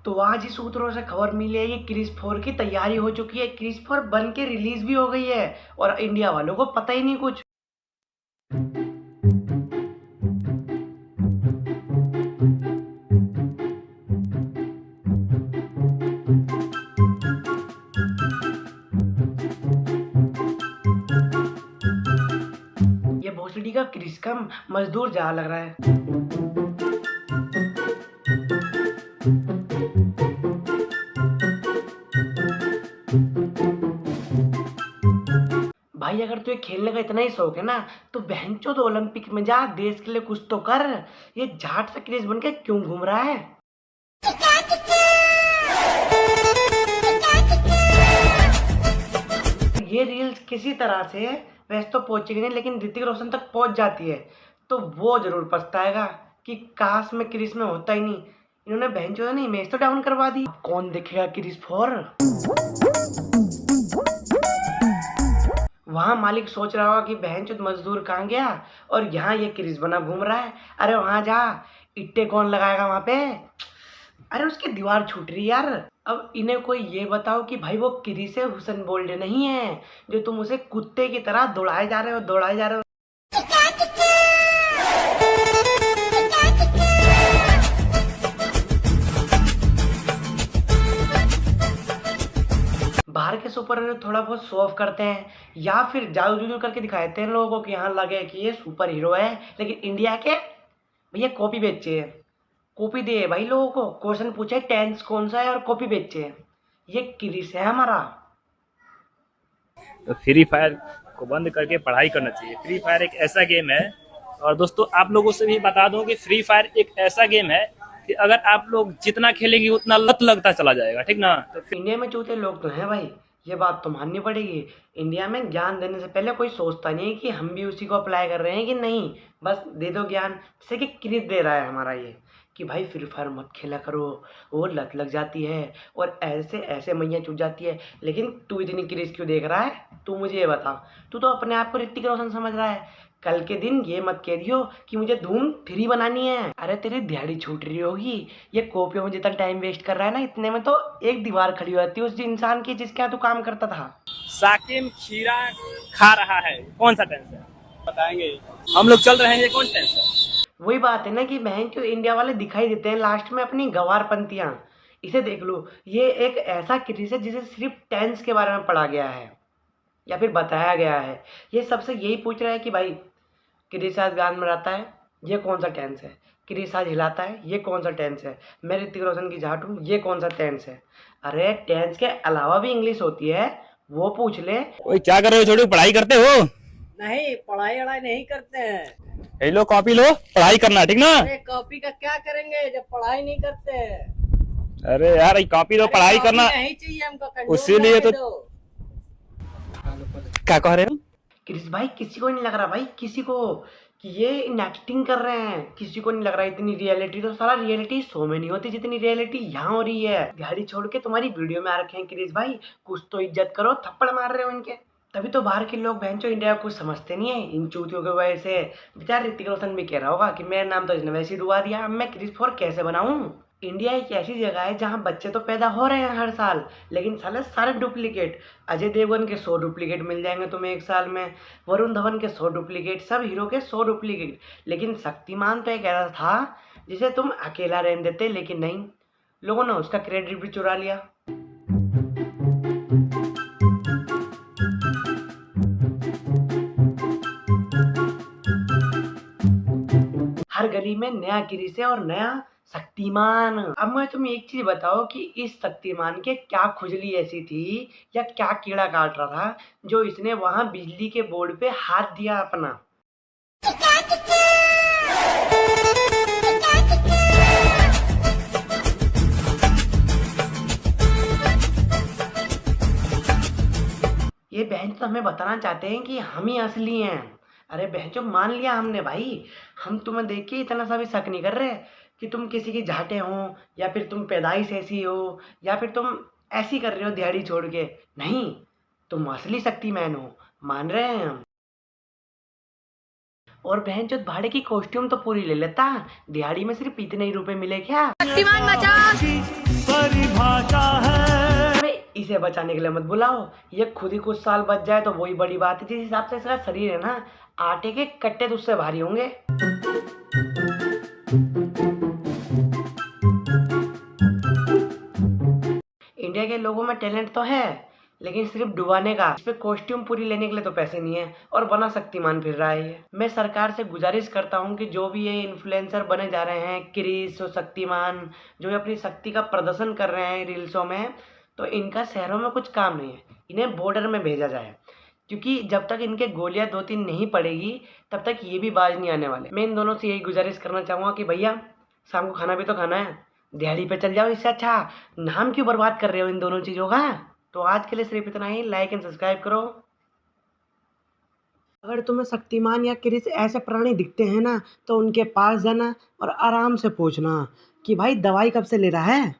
तो आज ही सूत्रों से खबर मिली है कि क्रिस 4 की तैयारी हो चुकी है। क्रिस 4 बन के रिलीज भी हो गई है और इंडिया वालों को पता ही नहीं कुछ। ये भोसड़ी का क्रिस का मजदूर जा लग रहा है। भाई अगर तुझे खेलने का इतना ही शौक है ना तो बहनचोद ओलंपिक में जा, देश के लिए कुछ तो कर। ये जाट सा क्रिस बन के क्यों घूम रहा है? ये रील्स किसी तरह से वैसे तो पहुंचेगी नहीं, लेकिन ऋतिक रोशन तक पहुंच जाती है तो वो जरूर पछताएगा कि काश में क्रिस में होता ही नहीं। इन्होंने बहनचोद ने इमेज तो डाउन करवा दी। अब कौन देखेगा क्रिस 4? वहां मालिक सोच रहा होगा कि बहनचोद मजदूर कहाँ गया और यहाँ ये क्रिस बना घूम रहा है। अरे वहां जा, इट्टे कौन लगाएगा वहां पे? अरे उसकी दीवार छूट रही यार। अब इन्हें कोई ये बताओ कि भाई वो क्रिस है, हुसैन बोल्ट नहीं है जो तुम उसे कुत्ते की तरह दौड़ाए जा रहे हो, दौड़ाए जा रहे हो। बाहर के सुपर हीरो थोड़ा बहुत शो ऑफ करते हैं या फिर जादू जुदू करके दिखाते हैं लोगों को कि यहाँ लगे कि ये सुपर हीरो है, लेकिन इंडिया के भैया कॉपी बेचे है। कॉपी दे भाई लोगों को, क्वेश्चन पूछे टेंस कौन सा है और कॉपी बेचे। ये क्रिस है हमारा। तो फ्री फायर को बंद करके पढ़ाई करना चाहिए। फ्री फायर एक ऐसा गेम है, और दोस्तों आप लोगों से भी बता दूं कि फ्री फायर एक ऐसा गेम है कि अगर आप लोग जितना खेलेंगे उतना लत लगता चला जाएगा, ठीक ना। तो इंडिया में चूते लोग तो हैं भाई, ये बात तो माननी पड़ेगी। इंडिया में ज्ञान देने से पहले कोई सोचता नहीं है कि हम भी उसी को अप्लाई कर रहे हैं कि नहीं। बस दे दो ज्ञान, जैसे कि क्रिस दे रहा है हमारा ये कि भाई फ्री फायर मत खेला करो, वो लत लग जाती है और ऐसे ऐसे मैया चुट जाती है। लेकिन तू इतनी क्रिस क्यों देख रहा है? तू मुझे ये बता। तू तो अपने आप को ऋतिक रोशन समझ रहा है। कल के दिन ये मत कह दियो कि मुझे धूम 3 बनानी है। अरे तेरी दिहाड़ी छूट रही होगी। ये कॉपियों में जितना टाइम वेस्ट कर रहा है ना, इतने में तो एक दीवार खड़ी होती है उस इंसान की जिसके यहाँ तू काम करता था। साकिब खीरा खा रहा है, कौन सा टेंस है बताएंगे? हम लोग चल रहे हैं, ये कौन टेंस है? वही बात है ना कि बहन जो इंडिया वाले दिखाई देते हैं लास्ट में अपनी गवारपंतियां। इसे देख लो, ये एक ऐसा क्रिस है जिसे सिर्फ टेंस के बारे में पढ़ा गया है या फिर बताया गया है। ये सबसे यही पूछ रहा है कि भाई क्रिस आज गान में रहता है, ये कौन सा टेंस है? क्रिस आज हिलाता है, ये कौन सा टेंस है? मैं ऋतिक रोशन की जाट हूँ, ये कौन सा टेंस है? अरे टेंस के अलावा भी इंग्लिश होती है, वो पूछ ले। ओए क्या कर रहे हो छोटे, पढ़ाई करते हो? नहीं, पढ़ाई वढ़ाई नहीं करते हैं। ये लो कॉपी लो, पढ़ाई करना, ठीक ना। अरे कॉपी का क्या करेंगे जब पढ़ाई नहीं करते हैं? अरे यार ये कॉपी लो, पढ़ाई कॉपी करना नहीं चाहिए हमको, कंजूस उसीलिए रहने तो। दो। क्या कह रहे हो? क्रिस भाई किसी को नहीं लग रहा भाई, किसी को कि ये एक्टिंग कर रहे हैं। किसी को नहीं लग रहा इतनी रियलिटी तो साला रियलिटी शो में नहीं होती जितनी रियलिटी यहाँ हो रही है। दिहाड़ी छोड़ के तुम्हारी वीडियो में आ रखे हैं क्रिस भाई, कुछ तो इज्जत करो, थप्पड़ मार रहे हो इनके। तभी तो बाहर के लोग बहनचो इंडिया को कुछ समझते नहीं है इन चूतियों की वजह से। बेचारा ऋतिक रोशन भी कह रहा होगा कि मेरा नाम तो इसने वैसे ही डुबा दिया, अब मैं क्रिस 4 कैसे बनाऊं? इंडिया एक ऐसी जगह है जहाँ बच्चे तो पैदा हो रहे हैं हर साल, लेकिन साले सारे डुप्लीकेट। अजय देवगन के 100 डुप्लीकेट मिल जाएंगे तुम्हें एक साल में, वरुण धवन के 100 डुप्लीकेट, सब हीरो के 100 डुप्लीकेट। लेकिन शक्तिमान तो एक ऐसा था जिसे तुम अकेला रहने देते, लेकिन नहीं, लोगों ने उसका क्रेडिट भी चुरा लिया। हर गली में नया क्रिस है और नया शक्तिमान। अब मैं तुम्हें एक चीज बताओ कि इस शक्तिमान के क्या खुजली ऐसी थी या क्या कीड़ा काट रहा था जो इसने वहां बिजली के बोर्ड पे हाथ दिया अपना। ये बहन तो हमें बताना चाहते हैं कि हम ही असली हैं। अरे बहन जो मान लिया हमने भाई, हम तुम्हें देख के इतना सा भी शक नहीं कर रहे कि तुम किसी की झाटे हो या फिर तुम पैदाइश ऐसी हो या फिर तुम ऐसी कर रहे हो दिहाड़ी छोड़ के। नहीं, तुम असली शक्तिमान हो, मान रहे हैं हम। और बहन जो भाड़े की कॉस्ट्यूम तो पूरी ले लेता, दिहाड़ी में सिर्फ इतने ही रुपए मिले क्या? शक्तिमान बचा। इसे बचाने के लिए मत बुलाओ, ये खुद ही कुछ साल बच जाए तो वही बड़ी बात है। जिस हिसाब से इसका शरीर है ना, आटे के कट्टे तो उससे भारी होंगे। इंडिया के लोगों में टैलेंट तो है, लेकिन सिर्फ डुबाने का। इस पे कॉस्ट्यूम पूरी लेने के लिए तो पैसे नहीं है और बना शक्तिमान फिर रहा है ये। मैं सरकार से गुजारिश करता हूँ कि जो भी ये इन्फ्लुएंसर बने जा रहे हैं, क्रिस और शक्तिमान, जो ये अपनी शक्ति का प्रदर्शन कर रहे हैं रील्सों में, तो इनका शहरों में कुछ काम नहीं है, इन्हें बॉर्डर में भेजा जाए। क्योंकि जब तक इनके गोलियां 2-3 नहीं पड़ेगी तब तक ये भी बाज नहीं आने वाले। मैं इन दोनों से यही गुजारिश करना चाहूँगा कि भैया शाम को खाना भी तो खाना है, दिहाड़ी पे चल जाओ। इससे अच्छा नाम क्यों बर्बाद कर रहे हो इन दोनों चीज़ों का। तो आज के लिए सिर्फ इतना ही। लाइक एंड सब्सक्राइब करो। अगर तुम्हें शक्तिमान या क्रिस ऐसे प्राणी दिखते हैं ना, तो उनके पास जाना और आराम से पूछना कि भाई दवाई कब से ले रहा है।